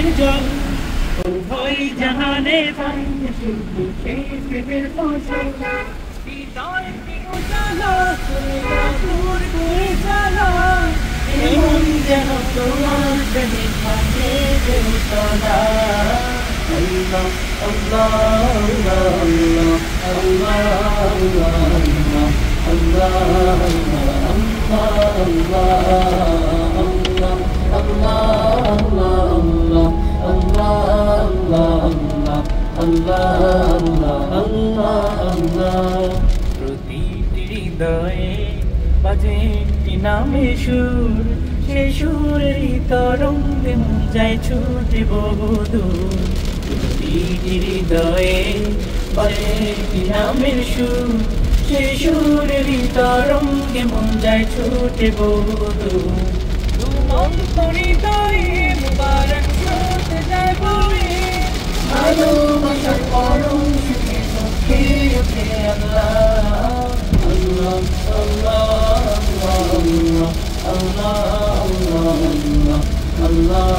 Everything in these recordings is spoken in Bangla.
প্রেমের জল উভয় জাহানে পাই শুধু সেই প্রেমের ফসল হৃদয় কি উজালা করে দাও দূর করে জ্বালা এমন যেন তোমার প্রেমে থাকে দেউতলা আল্লাহ আল্লাহ আল্লাহ আল্লাহ প্রতিটি হৃদয়ে বাজে একটি নামে সুর সে সুরের তরঙ্গে মন যায় ছুটে বহুদূর প্রতিটি হৃদয়ে বাজে একটি নামের সুর সে সুরের তরঙ্গে মন যায় ছুটে বহুদূর হৃদয়ে মুবারক ছুটে যায় বয়ে ভালোবাসার পরম সুখে সুখে ওঠে আল্লাহ আল্লাহ আল্লাহ আল্লাহ আল্লাহ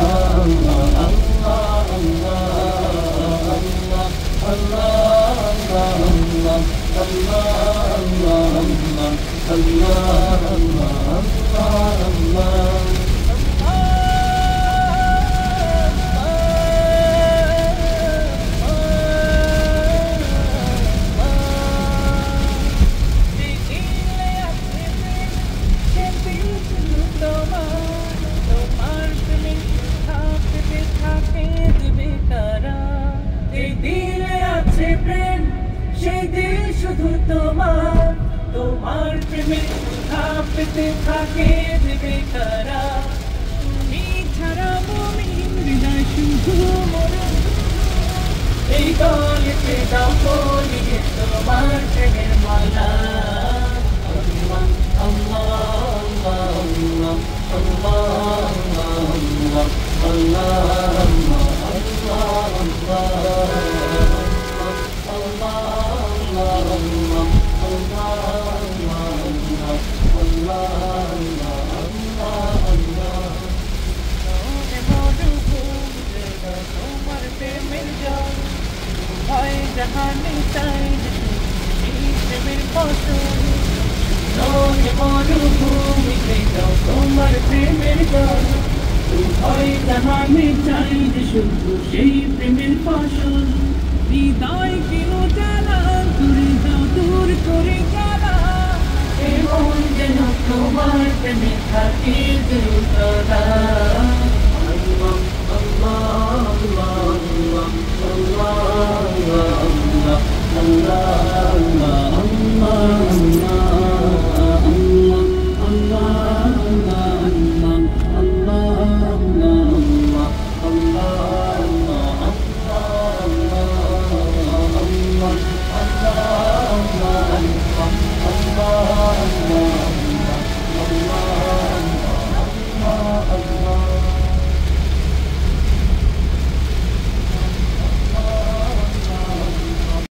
শুধু তোমার তোমার প্রেমে পেতে থাকে দেবে তারা তুমি ছাড়া মুমিন হৃদয় শুধু মরণ এই গলিতে দাও বলিয়ে তোমার প্রেমের মালা আল্লাহ আল্লাহ আল্লাহ জাহানে চাই প্রেমের ফসল মরুভূমিতে দাও তোমার প্রেমের জল উভয় জাহানে চাই যে শুধু সেই প্রেমের ফসল হৃদয় কেন জ্বালা করে দাও দূর করে জ্বালা এমন যেন তোমার প্রেমে থাকে দেউতলা